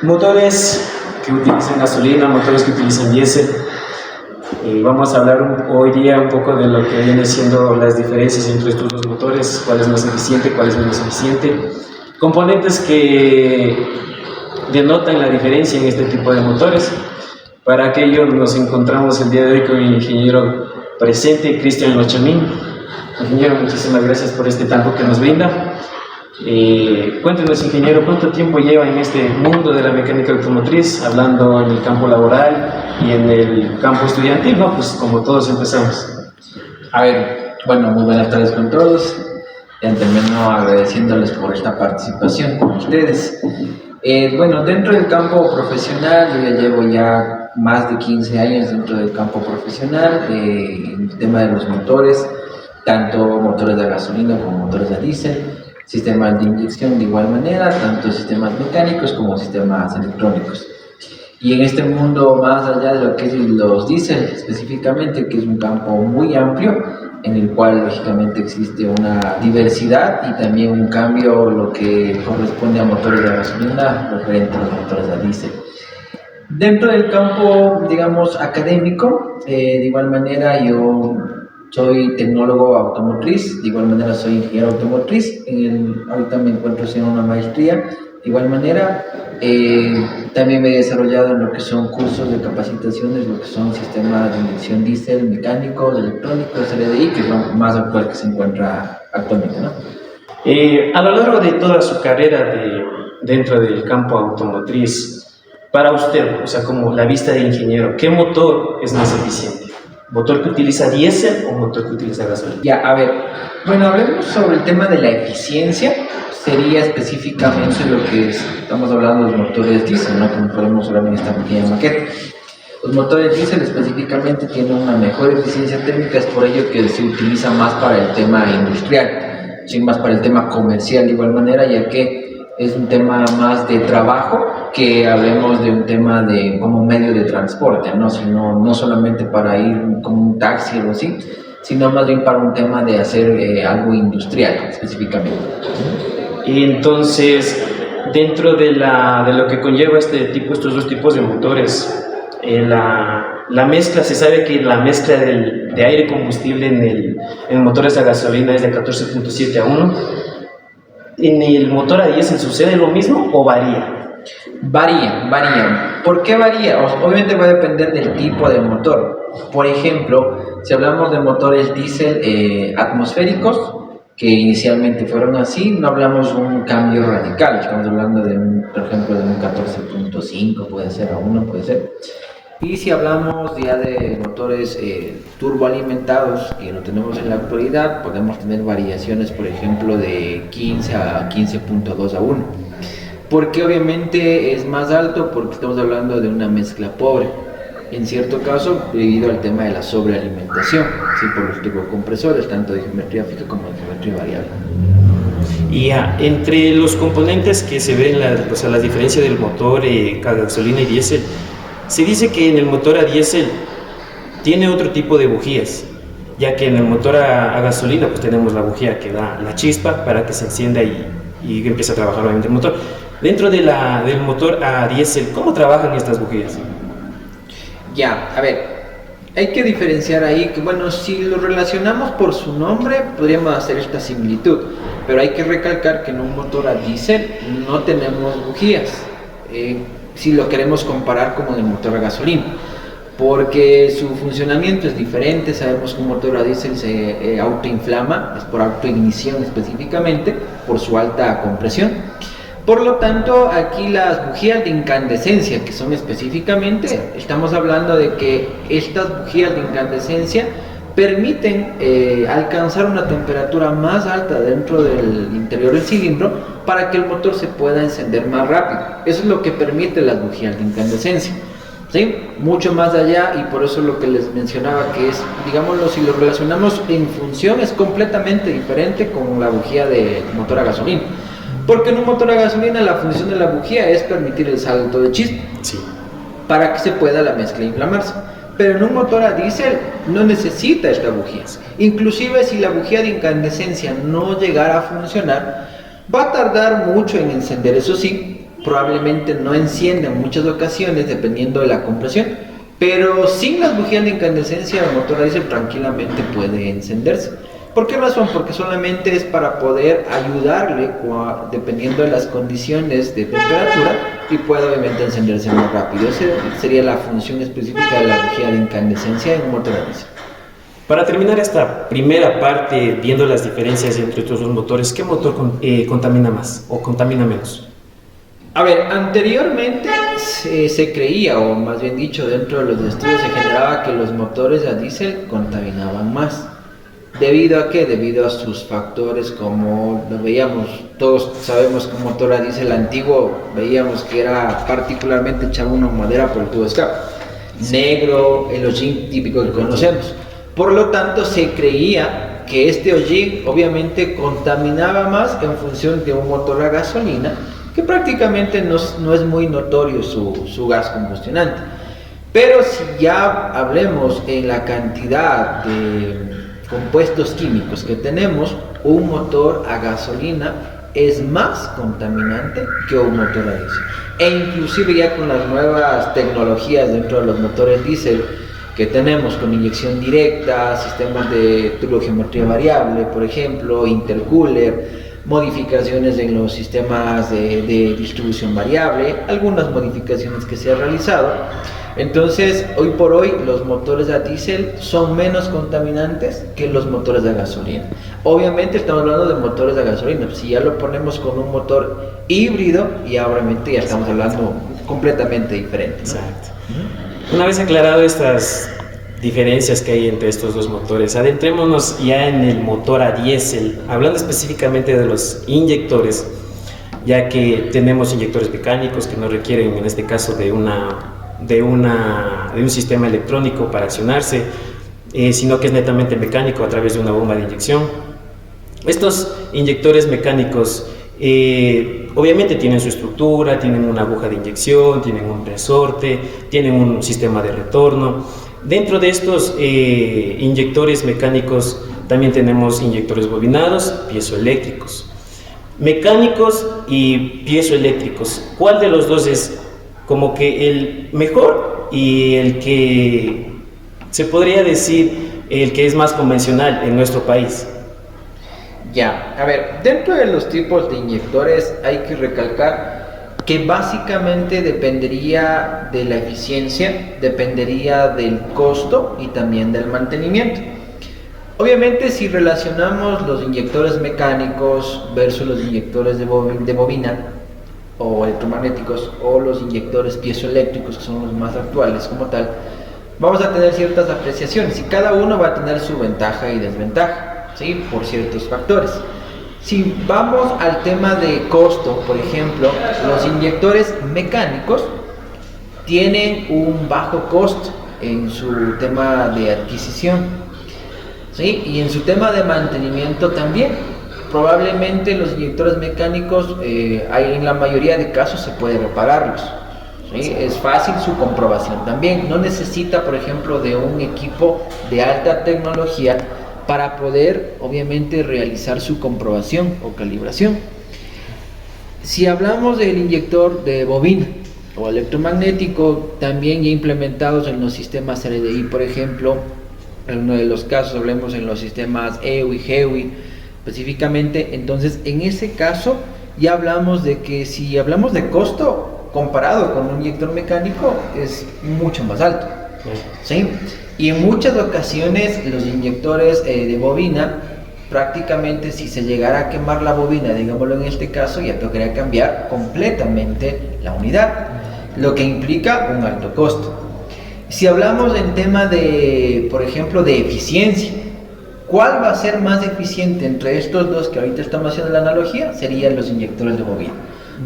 Motores que utilizan gasolina, motores que utilizan diésel. Vamos a hablar hoy día un poco de lo que vienen siendo las diferencias entre estos dos motores, cuál es más eficiente, cuál es menos eficiente. Componentes que denotan la diferencia en este tipo de motores. Para aquello nos encontramos el día de hoy con el ingeniero presente, Cristian Lochamín. Ingeniero, muchísimas gracias por este tiempo que nos brinda. Cuéntenos, ingeniero, ¿cuánto tiempo lleva en este mundo de la mecánica automotriz, hablando en el campo laboral y en el campo estudiantil? No, pues como todos empezamos. A ver, bueno, muy buenas tardes con todos. De antemano agradeciéndoles por esta participación con ustedes. Bueno, dentro del campo profesional, yo ya llevo ya más de 15 años dentro del campo profesional, en el tema de los motores, tanto motores de gasolina como motores de diésel, sistemas de inyección de igual manera, tanto sistemas mecánicos como sistemas electrónicos. Y en este mundo, más allá de lo que es los diésel específicamente, que es un campo muy amplio, en el cual lógicamente existe una diversidad y también un cambio lo que corresponde a motores de gasolina referente a los motores de diésel. Dentro del campo, digamos, académico, de igual manera yo soy tecnólogo automotriz, de igual manera soy ingeniero automotriz, ahorita me encuentro haciendo una maestría, de igual manera también me he desarrollado en lo que son cursos de capacitaciones, lo que son sistemas de inyección diésel, mecánicos, electrónicos, LDI, que es lo más actual que se encuentra actualmente, ¿no? A lo largo de toda su carrera dentro del campo automotriz, para usted, o sea, como la vista de ingeniero, ¿qué motor es más eficiente? ¿Motor que utiliza diésel o motor que utiliza gasolina? Ya, a ver, bueno, hablemos sobre el tema de la eficiencia. Sería específicamente lo que estamos hablando de los motores diésel, ¿no? Como podemos ver en esta pequeña maqueta. Los motores diésel específicamente tienen una mejor eficiencia térmica, es por ello que se utiliza más para el tema industrial, sí, más para el tema comercial de igual manera, ya que es un tema más de trabajo que hablemos de un tema de como medio de transporte, ¿no? No solamente para ir como un taxi o algo así, sino más bien para un tema de hacer algo industrial específicamente. Y entonces, dentro de lo que conlleva estos dos tipos de motores, la mezcla, se sabe que la mezcla de aire combustible en motores a gasolina es de 14.7 a 1. ¿En el motor a diésel sucede lo mismo o varía? Varía. ¿Por qué varía? Obviamente va a depender del tipo de motor. Por ejemplo, si hablamos de motores diésel atmosféricos, que inicialmente fueron así, no hablamos de un cambio radical, estamos hablando por ejemplo, de un 14.5, puede ser, a 1 puede ser. Y si hablamos ya de motores turboalimentados, que no tenemos en la actualidad, podemos tener variaciones, por ejemplo, de 15 a 15.2 a 1. ¿Por qué obviamente es más alto? Porque estamos hablando de una mezcla pobre. En cierto caso, debido al tema de la sobrealimentación, ¿sí? Por los turbocompresores, tanto de geometría fija como de geometría variable. Y entre los componentes que se ven, la diferencia del motor a gasolina y diésel, se dice que en el motor a diésel tiene otro tipo de bujías, ya que en el motor a gasolina pues tenemos la bujía que da la chispa para que se encienda y empiece a trabajar obviamente el motor. Dentro del motor a diésel, ¿cómo trabajan estas bujías? Ya, a ver, hay que diferenciar ahí que, bueno, si lo relacionamos por su nombre, podríamos hacer esta similitud, pero hay que recalcar que en un motor a diésel no tenemos bujías, si lo queremos comparar como en el motor a gasolina, porque su funcionamiento es diferente. Sabemos que un motor a diésel se autoinflama, es por autoignición específicamente, por su alta compresión. Por lo tanto, aquí las bujías de incandescencia, que son específicamente, estamos hablando de que estas bujías de incandescencia permiten alcanzar una temperatura más alta dentro del interior del cilindro para que el motor se pueda encender más rápido. Eso es lo que permite las bujías de incandescencia. ¿sí? Mucho más allá, y por eso lo que les mencionaba, que es, digámoslo, si lo relacionamos en función, es completamente diferente con la bujía de motor a gasolina. Porque en un motor a gasolina la función de la bujía es permitir el salto de chispa, Sí. para que se pueda la mezcla inflamarse. Pero en un motor a diésel no necesita esta bujía. Inclusive si la bujía de incandescencia no llegara a funcionar, va a tardar mucho en encender. Eso sí, probablemente no encienda en muchas ocasiones dependiendo de la compresión. Pero sin las bujías de incandescencia el motor a diésel tranquilamente puede encenderse. ¿Por qué razón? Porque solamente es para poder ayudarle dependiendo de las condiciones de temperatura y puede obviamente encenderse más rápido. Esa sería la función específica de la bujía de incandescencia en un motor a diésel. Para terminar esta primera parte, viendo las diferencias entre estos dos motores, ¿qué motor contamina más o contamina menos? A ver, anteriormente se creía, o más bien dicho, dentro de los estudios se generaba que los motores a diésel contaminaban más. ¿Debido a qué? Debido a sus factores, como lo veíamos, todos sabemos que un motor a diésel antiguo, veíamos que era particularmente echaba una madera por el tubo de escape. Negro, el hollín típico que conocemos. Por lo tanto, se creía que este hollín obviamente contaminaba más en función de un motor a gasolina, que prácticamente no es muy notorio su gas combustionante. Pero si ya hablemos en la cantidad de compuestos químicos que tenemos, un motor a gasolina es más contaminante que un motor a diésel. E inclusive ya con las nuevas tecnologías dentro de los motores diésel que tenemos, con inyección directa, sistemas de turbogeometría variable, por ejemplo, intercooler, modificaciones en los sistemas de distribución variable, algunas modificaciones que se han realizado. Entonces, hoy por hoy, los motores a diésel son menos contaminantes que los motores a gasolina. Obviamente estamos hablando de motores a gasolina. Si ya lo ponemos con un motor híbrido, y obviamente ya estamos hablando completamente diferente, ¿no? Exacto. Una vez aclarado estas diferencias que hay entre estos dos motores, adentrémonos ya en el motor a diésel, hablando específicamente de los inyectores, ya que tenemos inyectores mecánicos que no requieren, en este caso, de un sistema electrónico para accionarse, sino que es netamente mecánico a través de una bomba de inyección. Estos inyectores mecánicos obviamente tienen su estructura, tienen una aguja de inyección, tienen un resorte, tienen un sistema de retorno. Dentro de estos inyectores mecánicos también tenemos inyectores bobinados, piezoeléctricos. Mecánicos y piezoeléctricos, ¿cuál de los dos es como que el mejor y el que se podría decir el que es más convencional en nuestro país? Ya, a ver, dentro de los tipos de inyectores hay que recalcar que básicamente dependería de la eficiencia, dependería del costo y también del mantenimiento. Obviamente, si relacionamos los inyectores mecánicos versus los inyectores de bobina o electromagnéticos, o los inyectores piezoeléctricos, que son los más actuales como tal, vamos a tener ciertas apreciaciones y cada uno va a tener su ventaja y desventaja, ¿sí? Por ciertos factores. Si vamos al tema de costo, por ejemplo, los inyectores mecánicos tienen un bajo costo en su tema de adquisición, ¿sí? Y en su tema de mantenimiento también. Probablemente los inyectores mecánicos, en la mayoría de casos se puede repararlos, ¿sí? Es fácil su comprobación también. No necesita, por ejemplo, de un equipo de alta tecnología para poder, obviamente, realizar su comprobación o calibración. Si hablamos del inyector de bobina o electromagnético, también ya implementados en los sistemas RDI, por ejemplo, en uno de los casos hablemos en los sistemas EWI, GEWI, específicamente. Entonces, en ese caso ya hablamos de que si hablamos de costo comparado con un inyector mecánico es mucho más alto, ¿sí? Y en muchas ocasiones los inyectores de bobina, prácticamente si se llegara a quemar la bobina, digámoslo en este caso, ya tocaría cambiar completamente la unidad, lo que implica un alto costo. Si hablamos en tema de, por ejemplo, de eficiencia, ¿cuál va a ser más eficiente entre estos dos que ahorita estamos haciendo la analogía? Serían los inyectores de bobina.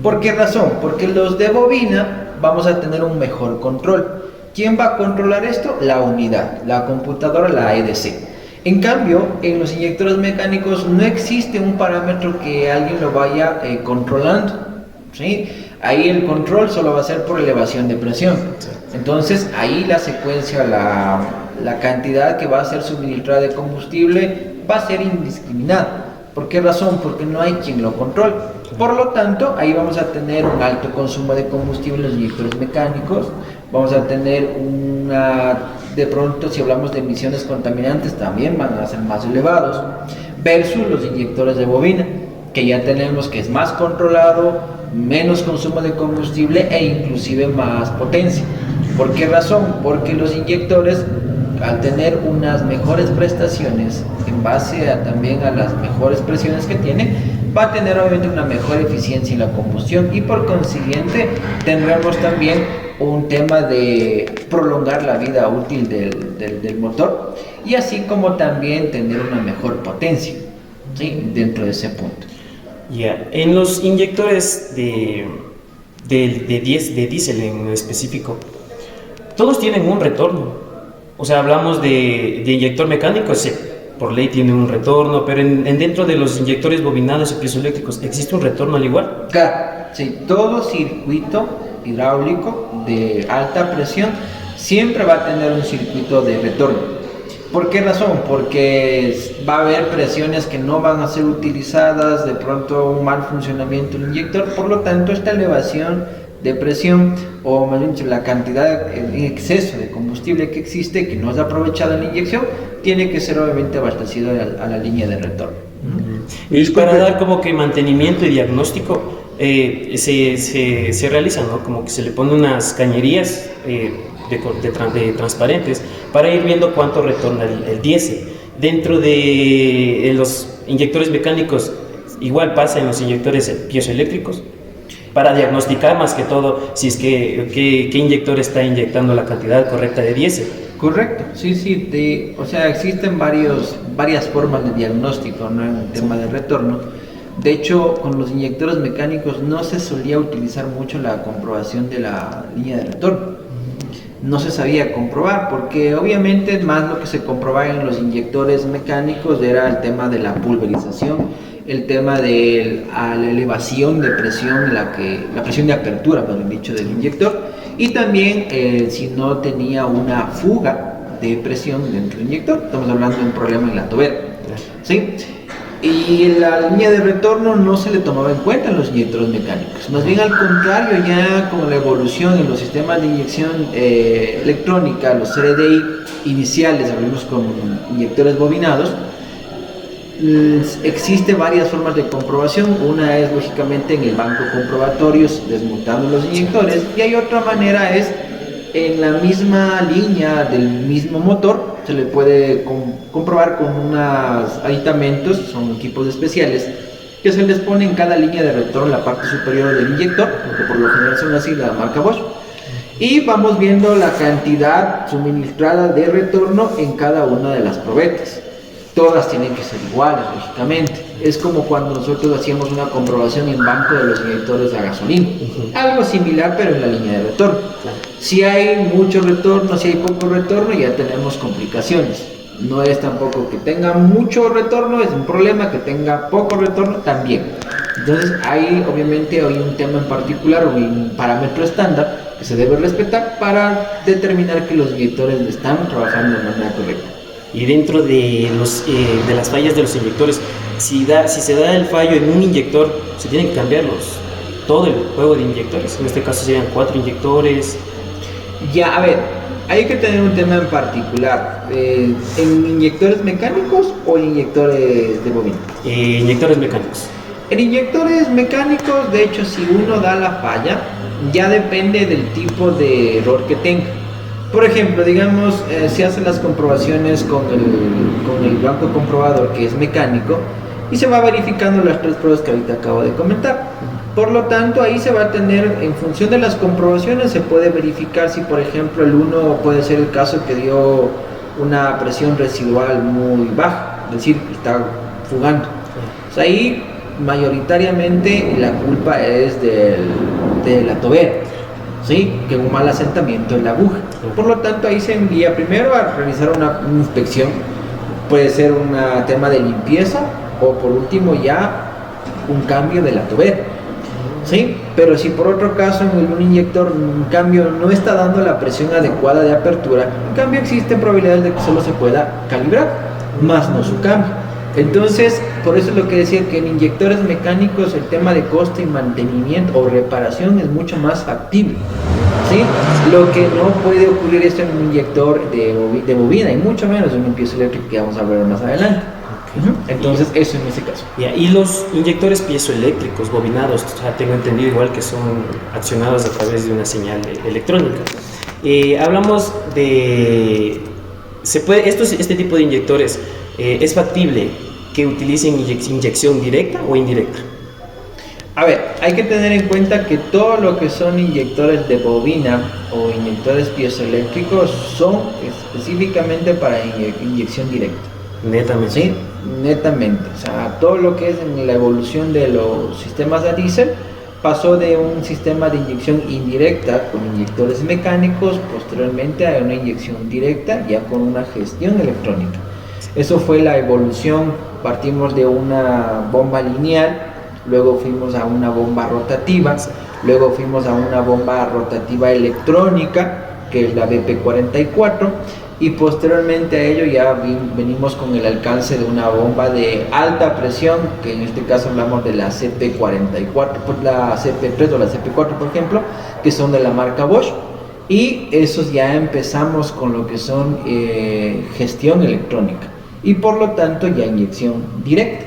¿Por qué razón? Porque los de bobina vamos a tener un mejor control. ¿Quién va a controlar esto? La unidad, la computadora, la EDC. En cambio, en los inyectores mecánicos no existe un parámetro que alguien lo vaya controlando, ¿sí? Ahí el control solo va a ser por elevación de presión. Entonces, ahí la secuencia, la cantidad que va a ser suministrada de combustible va a ser indiscriminada. ¿Por qué razón? Porque no hay quien lo controle. Por lo tanto, ahí vamos a tener un alto consumo de combustible en los inyectores mecánicos. Vamos a tener de pronto, si hablamos de emisiones contaminantes, también van a ser más elevados, versus los inyectores de bobina, que ya tenemos que es más controlado, menos consumo de combustible e inclusive más potencia. ¿Por qué razón? Porque los inyectores, al tener unas mejores prestaciones en base también a las mejores presiones que tiene, va a tener obviamente una mejor eficiencia en la combustión y por consiguiente tendremos también un tema de prolongar la vida útil del motor y así como también tener una mejor potencia, ¿sí? Dentro de ese punto. Ya, en los inyectores de diésel en específico, todos tienen un retorno. O sea, hablamos de inyector mecánico, sí, por ley tiene un retorno, pero dentro de los inyectores bobinados y piezoeléctricos, ¿existe un retorno al igual? Claro, sí, todo circuito hidráulico de alta presión siempre va a tener un circuito de retorno. ¿Por qué razón? Porque va a haber presiones que no van a ser utilizadas, de pronto un mal funcionamiento del inyector, por lo tanto esta elevación de presión o más bien la cantidad en exceso de combustible que existe, que no es aprovechada en la inyección, tiene que ser obviamente abastecido a la línea de retorno. Y para dar como que mantenimiento y diagnóstico, se realiza, ¿no? Como que se le pone unas cañerías de transparentes para ir viendo cuánto retorna el diésel. Dentro de los inyectores mecánicos, igual pasa en los inyectores piezoeléctricos, para diagnosticar más que todo si es que qué inyector está inyectando la cantidad correcta de diésel. Correcto, sí, o sea, existen varias formas de diagnóstico, ¿no? En el tema de retorno. De hecho, con los inyectores mecánicos no se solía utilizar mucho la comprobación de la línea de retorno. No se sabía comprobar porque obviamente más lo que se comprobaba en los inyectores mecánicos era el tema de la pulverización, el tema de la elevación de presión, la presión de apertura, mejor dicho, del inyector, y también si no tenía una fuga de presión dentro del inyector. Estamos hablando de un problema en la tobera, ¿sí? Y la línea de retorno no se le tomaba en cuenta en los inyectores mecánicos, más bien al contrario, ya con la evolución en los sistemas de inyección electrónica, los CRDI iniciales, hablamos con inyectores bobinados, existe varias formas de comprobación. Una es lógicamente en el banco comprobatorios desmontando los inyectores, y hay otra manera es en la misma línea del mismo motor. Se le puede comprobar con unos aditamentos, son equipos especiales que se les pone en cada línea de retorno en la parte superior del inyector, porque por lo general son así, la marca Bosch, y vamos viendo la cantidad suministrada de retorno en cada una de las probetas. Todas tienen que ser iguales, lógicamente. Es como cuando nosotros hacíamos una comprobación en banco de los inyectores a gasolina. Algo similar, pero en la línea de retorno. Si hay mucho retorno, si hay poco retorno, ya tenemos complicaciones. No es tampoco que tenga mucho retorno, es un problema; que tenga poco retorno, también. Entonces, ahí obviamente hay un tema en particular, un parámetro estándar que se debe respetar para determinar que los inyectores están trabajando de manera correcta. Y dentro de las fallas de los inyectores, si se da el fallo en un inyector, se tienen que cambiarlos, todo el juego de inyectores. En este caso serían 4 inyectores. Ya, a ver, hay que tener un tema en particular. ¿En inyectores mecánicos o en inyectores de bobina? Inyectores mecánicos. En inyectores mecánicos, de hecho, si uno da la falla, ya depende del tipo de error que tenga. Por ejemplo, digamos, se hacen las comprobaciones con el banco comprobador, que es mecánico, y se va verificando las 3 pruebas que ahorita acabo de comentar. Por lo tanto, ahí se va a tener, en función de las comprobaciones, se puede verificar si, por ejemplo, el 1 puede ser el caso que dio una presión residual muy baja, es decir, que está fugando. O sea, ahí mayoritariamente la culpa es de la tobera. ¿sí? Que un mal asentamiento de la aguja. Por lo tanto, ahí se envía primero a realizar una inspección, puede ser un tema de limpieza o por último ya un cambio de la tubera, ¿sí? Pero si por otro caso en un inyector en cambio no está dando la presión adecuada de apertura, en cambio existe probabilidades de que solo se pueda calibrar, más no su cambio. Entonces, por eso es lo que decía, que en inyectores mecánicos el tema de coste y mantenimiento o reparación es mucho más factible, ¿sí? Lo que no puede ocurrir esto en un inyector de bobina y mucho menos en un piezoeléctrico, que vamos a ver más adelante. Entonces, eso en ese caso. Y los inyectores piezoeléctricos bobinados, o sea, tengo entendido igual que son accionados a través de una señal electrónica. Hablamos de... este tipo de inyectores, ¿es factible que utilicen inyección directa o indirecta? A ver, hay que tener en cuenta que todo lo que son inyectores de bobina o inyectores piezoeléctricos son específicamente para inyección directa. Netamente. Sí, netamente. O sea, todo lo que es en la evolución de los sistemas a diésel pasó de un sistema de inyección indirecta con inyectores mecánicos, posteriormente a una inyección directa ya con una gestión electrónica. Eso fue la evolución. Partimos de una bomba lineal, luego fuimos a una bomba rotativa, luego fuimos a una bomba rotativa electrónica, que es la BP44, y posteriormente a ello ya venimos con el alcance de una bomba de alta presión, que en este caso hablamos de la CP44, la CP3 o la CP4 por ejemplo, que son de la marca Bosch, y esos ya empezamos con lo que son gestión electrónica y por lo tanto ya inyección directa.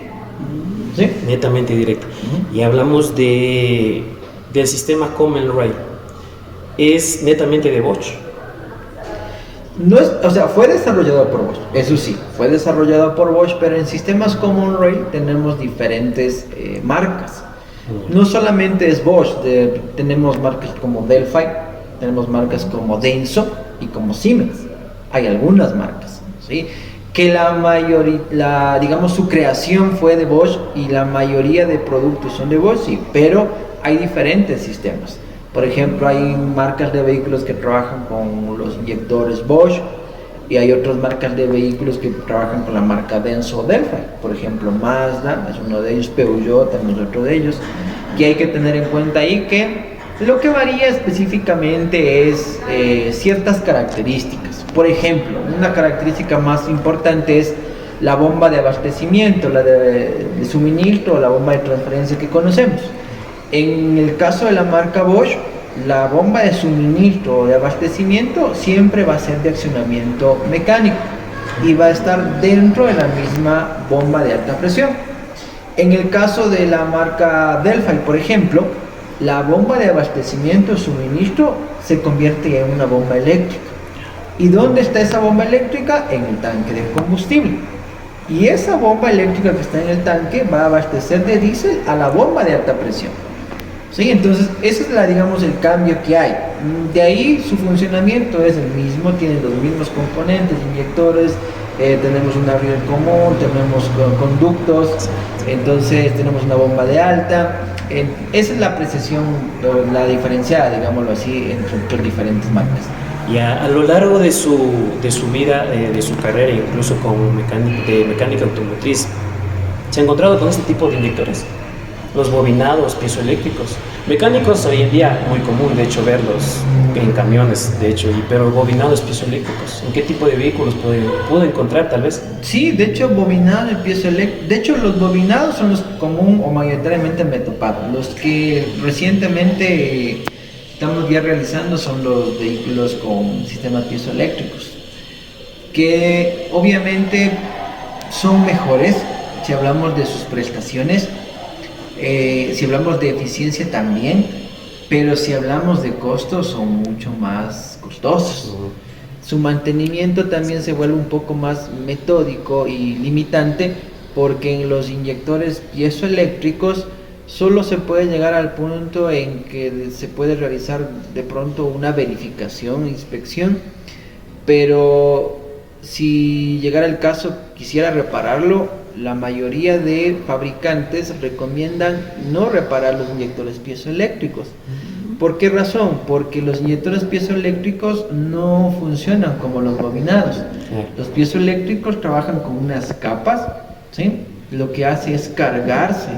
¿Sí? Netamente directa. Y hablamos del sistema Common Rail. ¿Es netamente de Bosch? No es, o sea, fue desarrollado por Bosch, eso sí, fue desarrollado por Bosch, pero en sistemas Common Rail tenemos diferentes marcas. No solamente es Bosch, tenemos marcas como Delphi, tenemos marcas como Denso y como Siemens. Hay algunas marcas, ¿sí? Que la mayoría, digamos, su creación fue de Bosch y la mayoría de productos son de Bosch, sí, pero hay diferentes sistemas. Por ejemplo, hay marcas de vehículos que trabajan con los inyectores Bosch y hay otras marcas de vehículos que trabajan con la marca Denso o Delphi. Por ejemplo, Mazda es uno de ellos, Peugeot también es otro de ellos. Y hay que tener en cuenta ahí que lo que varía específicamente es ciertas características. Por ejemplo, una característica más importante es la bomba de abastecimiento, la de suministro, la bomba de transferencia que conocemos. En el caso de la marca Bosch, la bomba de suministro o de abastecimiento siempre va a ser de accionamiento mecánico y va a estar dentro de la misma bomba de alta presión. En el caso de la marca Delphi, por ejemplo, la bomba de abastecimiento o suministro se convierte en una bomba eléctrica. ¿Y dónde está esa bomba eléctrica? En el tanque de combustible. Y esa bomba eléctrica que está en el tanque va a abastecer de diésel a la bomba de alta presión. ¿Sí? Entonces, ese es digamos, el cambio que hay. De ahí su funcionamiento es el mismo, tienen los mismos componentes, inyectores, tenemos una riel común, tenemos conductos, entonces tenemos una bomba de alta. Esa es la apreciación, la diferenciada, digámoslo así, entre diferentes marcas. Y a lo largo de su vida, de su carrera, incluso como mecánica automotriz, ¿se ha encontrado con este tipo de inyectores? Los bobinados, piezoeléctricos. Mecánicos hoy en día, muy común de hecho verlos en camiones, de hecho, pero bobinados, piezoeléctricos. ¿En qué tipo de vehículos puedo encontrar tal vez? Sí, de hecho, bobinados y piezoeléctricos. De hecho, los bobinados son los común o mayoritariamente me he topado. Los que recientemente estamos ya realizando son los vehículos con sistemas piezoeléctricos, que obviamente son mejores si hablamos de sus prestaciones. Si hablamos de eficiencia también, pero si hablamos de costos son mucho más costosos. Su mantenimiento también se vuelve un poco más metódico y limitante, porque en los inyectores piezoeléctricos solo se puede llegar al punto en que se puede realizar de pronto una verificación, inspección, pero si llegara el caso quisiera repararlo, la mayoría de fabricantes recomiendan no reparar los inyectores piezoeléctricos, ¿Por qué razón? Porque los inyectores piezoeléctricos no funcionan como los bobinados. Los piezoeléctricos trabajan con unas capas, ¿sí? Lo que hace es cargarse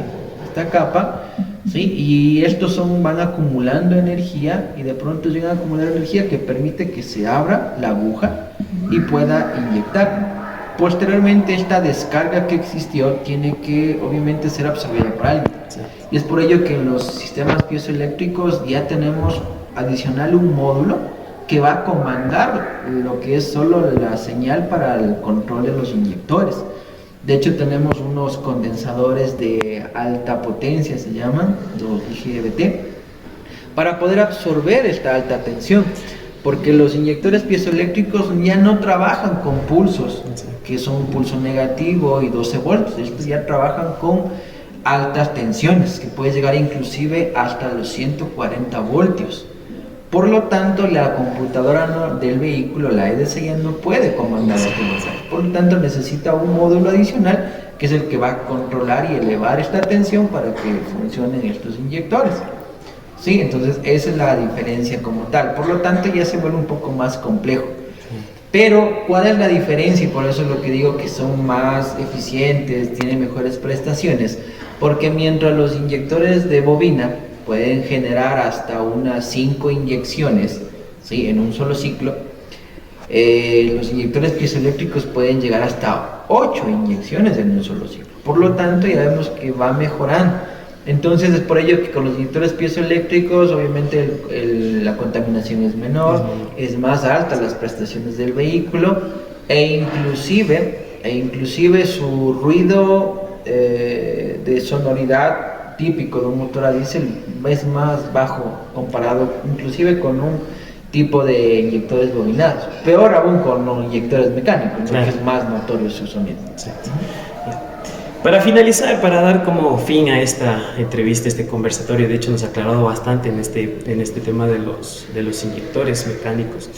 esta capa, ¿sí? Y estos van acumulando energía y de pronto llegan a acumular energía que permite que se abra la aguja y pueda inyectar. Posteriormente, esta descarga que existió tiene que obviamente ser absorbida por alguien. Y es por ello que en los sistemas piezoeléctricos ya tenemos adicional un módulo que va a comandar lo que es solo la señal para el control de los inyectores. De hecho, tenemos unos condensadores de alta potencia, se llaman, los IGBT, para poder absorber esta alta tensión. Porque los inyectores piezoeléctricos ya no trabajan con pulsos, que son un pulso negativo y 12 voltios. Estos ya trabajan con altas tensiones, que puede llegar inclusive hasta los 140 voltios. Por lo tanto, la computadora del vehículo, la EDC, ya no puede comandar este mensaje. Por lo tanto, necesita un módulo adicional, que es el que va a controlar y elevar esta tensión para que funcionen estos inyectores. Sí, entonces esa es la diferencia como tal. Por lo tanto, ya se vuelve un poco más complejo. Pero, ¿cuál es la diferencia? Y por eso es lo que digo que son más eficientes, tienen mejores prestaciones. Porque mientras los inyectores de bobina pueden generar hasta unas 5 inyecciones, ¿sí?, en un solo ciclo, los inyectores piezoeléctricos pueden llegar hasta 8 inyecciones en un solo ciclo. Por lo tanto, ya vemos que va mejorando. Entonces es por ello que con los inyectores piezoeléctricos obviamente la contaminación es menor, es más alta las prestaciones del vehículo e inclusive su ruido de sonoridad típico de un motor a diésel es más bajo comparado inclusive con un tipo de inyectores bobinados. Peor aún con los inyectores mecánicos, que es más notorio su sonido. Exacto. Para finalizar, para dar como fin a esta entrevista, este conversatorio, de hecho nos ha aclarado bastante en este tema de los inyectores mecánicos.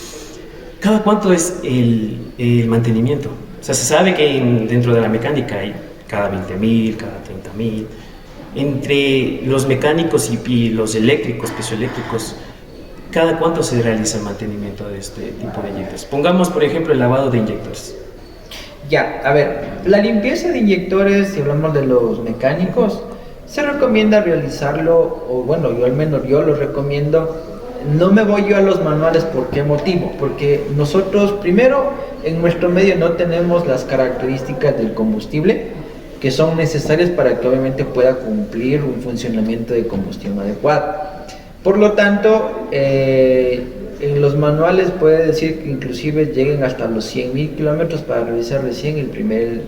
¿Cada cuánto es el mantenimiento? O sea, se sabe que dentro de la mecánica hay cada 20.000, cada 30.000. Entre los mecánicos y los eléctricos, piezoeléctricos, ¿cada cuánto se realiza el mantenimiento de este tipo de inyectores? Pongamos, por ejemplo, el lavado de inyectores. Ya, a ver, la limpieza de inyectores, si hablamos de los mecánicos, se recomienda realizarlo, o bueno, yo al menos yo lo recomiendo. No me voy yo a los manuales, ¿por qué motivo? Porque nosotros, primero, en nuestro medio no tenemos las características del combustible que son necesarias para que obviamente pueda cumplir un funcionamiento de combustión adecuado. Por lo tanto, en los manuales puede decir que inclusive lleguen hasta los 100.000 kilómetros para realizar recién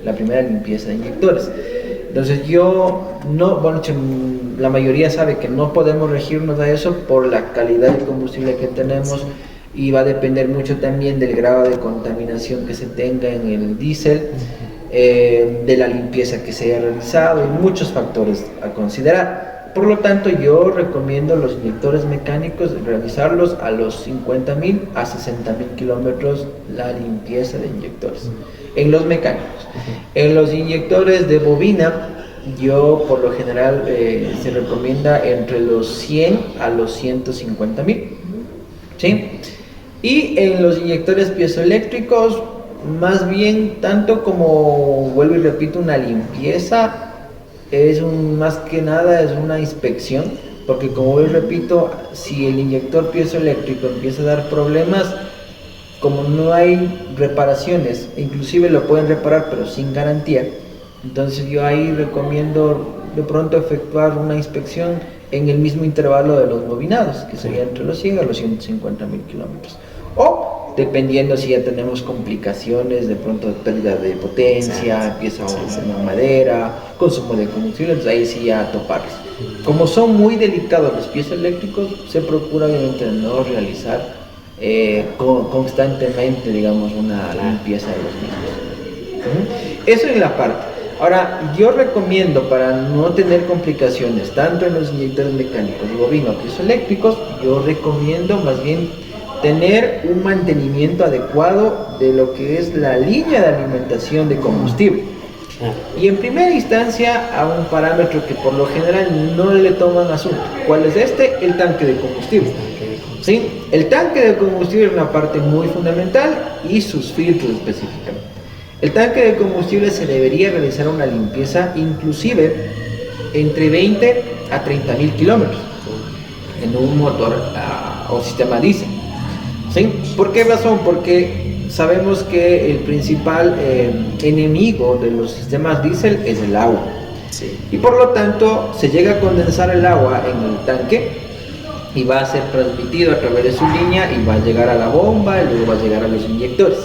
la primera limpieza de inyectores. Entonces la mayoría sabe que no podemos regirnos a eso por la calidad del combustible que tenemos y va a depender mucho también del grado de contaminación que se tenga en el diésel, de la limpieza que se haya realizado y muchos factores a considerar. Por lo tanto, yo recomiendo los inyectores mecánicos realizarlos a los 50.000 a 60.000 kilómetros la limpieza de inyectores en los mecánicos. En los inyectores de bobina, yo por lo general se recomienda entre los 100 a los 150.000, ¿sí? Y en los inyectores piezoeléctricos, más bien tanto como, vuelvo y repito, una limpieza, más que nada es una inspección, porque como hoy repito, si el inyector piezoeléctrico empieza a dar problemas, como no hay reparaciones, inclusive lo pueden reparar pero sin garantía, entonces yo ahí recomiendo de pronto efectuar una inspección en el mismo intervalo de los bobinados, que sería entre los 100 a los 150.000 kilómetros. O dependiendo si ya tenemos complicaciones, de pronto pérdida de potencia, empieza a una madera, consumo de combustible, entonces ahí sí ya toparlos. Como son muy delicados los piezoeléctricos, se procura obviamente no realizar constantemente, digamos, una limpieza de los mismos. Eso es la parte. Ahora, yo recomiendo, para no tener complicaciones tanto en los inyectores mecánicos y bovinos piezoeléctricos, yo recomiendo más bien tener un mantenimiento adecuado de lo que es la línea de alimentación de combustible. Y en primera instancia a un parámetro que por lo general no le toman asunto. ¿Cuál es este? El tanque de combustible. ¿Sí? El tanque de combustible es una parte muy fundamental y sus filtros específicamente. El tanque de combustible se debería realizar una limpieza inclusive entre 20 a 30 mil kilómetros en un motor o sistema diésel. ¿Sí? ¿Por qué razón? Porque sabemos que el principal enemigo de los sistemas diésel es el agua. Sí. Y por lo tanto se llega a condensar el agua en el tanque y va a ser transmitido a través de su línea y va a llegar a la bomba y luego va a llegar a los inyectores.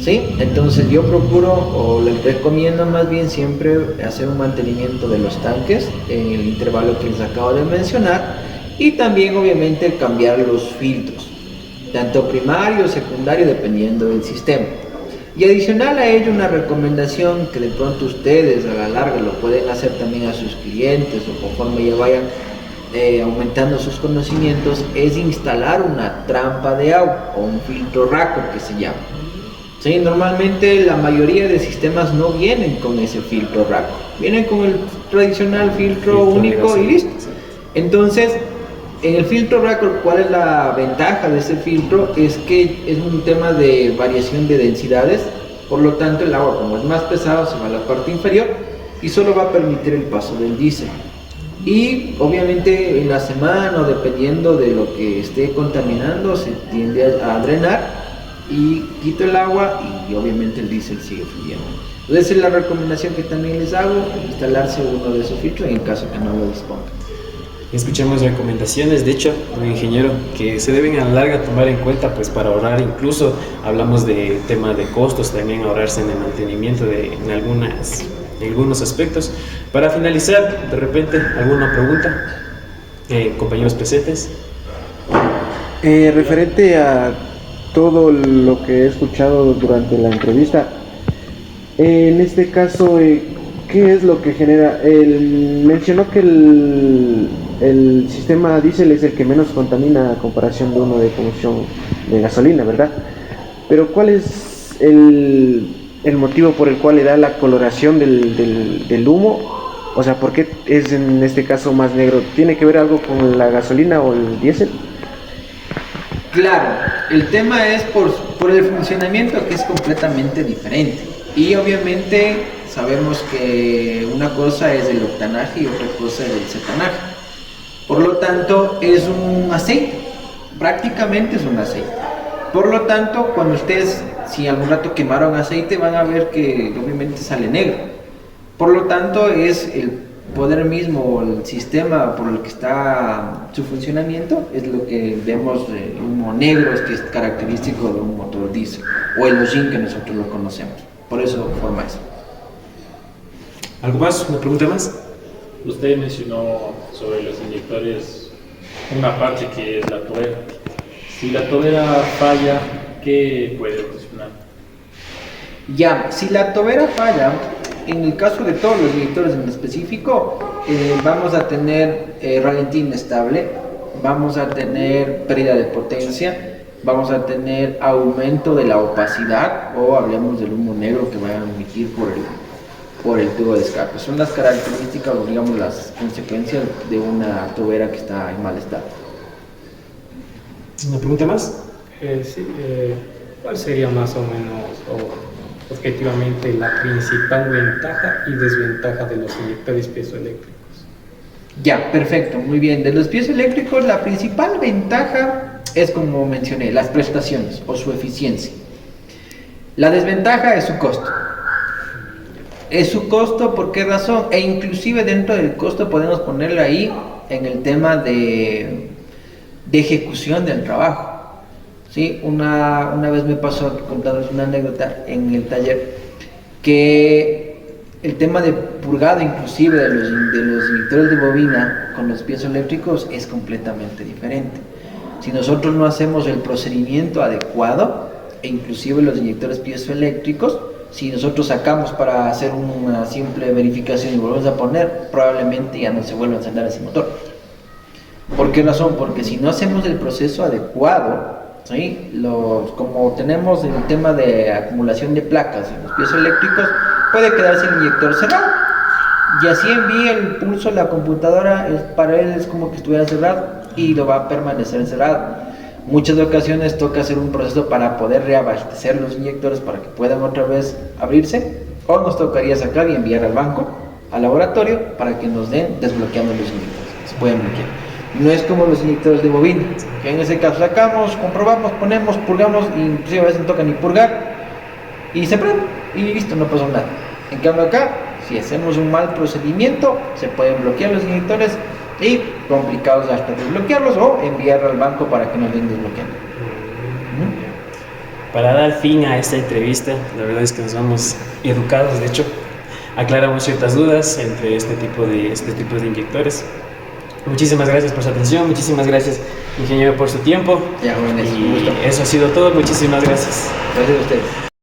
¿Sí? Entonces yo procuro o les recomiendo más bien siempre hacer un mantenimiento de los tanques en el intervalo que les acabo de mencionar y también obviamente cambiar los filtros, tanto primario o secundario dependiendo del sistema. Y adicional a ello una recomendación que de pronto ustedes a la larga lo pueden hacer también a sus clientes o conforme ya vayan aumentando sus conocimientos es instalar una trampa de agua o un filtro raco que se llama. Sí, normalmente la mayoría de sistemas no vienen con ese filtro raco, vienen con el tradicional filtro único y listo. Entonces, en el filtro raco, ¿cuál es la ventaja de ese filtro? Es que es un tema de variación de densidades, por lo tanto el agua como es más pesado se va a la parte inferior y solo va a permitir el paso del diésel. Y obviamente en la semana, dependiendo de lo que esté contaminando, se tiende a drenar y quito el agua y obviamente el diésel sigue fluyendo. Entonces esa es la recomendación que también les hago, instalarse uno de esos filtros en caso que no lo dispongan. Escuchamos recomendaciones, de hecho, un ingeniero, que se deben a la larga tomar en cuenta pues para ahorrar, incluso hablamos de tema de costos, también ahorrarse en el mantenimiento en algunos aspectos. Para finalizar, de repente, ¿alguna pregunta? Compañeros presentes. Referente a todo lo que he escuchado durante la entrevista, en este caso, ¿qué es lo que genera? Mencionó que el sistema diésel es el que menos contamina a comparación de uno de combustión de gasolina, ¿verdad? Pero ¿cuál es el motivo por el cual le da la coloración del humo? O sea, ¿por qué es en este caso más negro? ¿Tiene que ver algo con la gasolina o el diésel? Claro, el tema es por el funcionamiento que es completamente diferente. Y obviamente sabemos que una cosa es el octanaje y otra cosa es el cetanaje. Por lo tanto, es un aceite, prácticamente es un aceite. Por lo tanto, cuando ustedes, si algún rato quemaron aceite, van a ver que obviamente sale negro. Por lo tanto, es el poder mismo, el sistema por el que está su funcionamiento, es lo que vemos de humo negro, es que es característico de un motor diésel, o el hollín que nosotros lo conocemos. Por eso forma eso. ¿Algo más? ¿Una pregunta más? Usted mencionó sobre los inyectores una parte que es la tobera. Si la tobera falla, ¿qué puede ocasionar? Ya, si la tobera falla, en el caso de todos los inyectores en específico, vamos a tener ralentí inestable, vamos a tener pérdida de potencia, vamos a tener aumento de la opacidad o hablemos del humo negro que va a emitir por el tubo de escape. Son las características o digamos las consecuencias de una tobera que está en mal estado. ¿Una pregunta más? ¿Cuál sería más o menos objetivamente la principal ventaja y desventaja de los inyectores piezoeléctricos? Ya, perfecto, muy bien. De los piezoeléctricos, la principal ventaja es, como mencioné, las prestaciones o su eficiencia. La desventaja es su costo. Es su costo, ¿por qué razón? E inclusive dentro del costo podemos ponerlo ahí en el tema de ejecución del trabajo. ¿Sí? Una vez me pasó, contarles una anécdota en el taller, que el tema de purgado inclusive de los inyectores de bobina con los piezoeléctricos es completamente diferente. Si nosotros no hacemos el procedimiento adecuado, e inclusive los inyectores piezoeléctricos, si nosotros sacamos para hacer una simple verificación y volvemos a poner, probablemente ya no se vuelva a encender ese motor. ¿Por qué razón? Porque si no hacemos el proceso adecuado, ¿sí? Como tenemos el tema de acumulación de placas en los piezoeléctricos, puede quedarse el inyector cerrado. Y así envíe el pulso a la computadora, para él es como que estuviera cerrado y lo va a permanecer cerrado. Muchas ocasiones toca hacer un proceso para poder reabastecer los inyectores para que puedan otra vez abrirse, o nos tocaría sacar y enviar al banco, al laboratorio, para que nos den desbloqueando los inyectores. Se pueden bloquear. No es como los inyectores de bobina, que en ese caso sacamos, comprobamos, ponemos, purgamos, y inclusive a veces no toca ni purgar, y se prende, y listo, no pasó nada. En cambio acá, si hacemos un mal procedimiento, se pueden bloquear los inyectores y complicados hasta desbloquearlos o enviarlo al banco para que nos den desbloqueando. Para dar fin a esta entrevista, la verdad es que nos vamos educados, de hecho, aclaramos ciertas dudas entre este tipo de inyectores. Muchísimas gracias por su atención, muchísimas gracias, ingeniero, por su tiempo. Ya, jóvenes, y un gusto. eso ha sido todo, muchísimas gracias. Gracias a ustedes.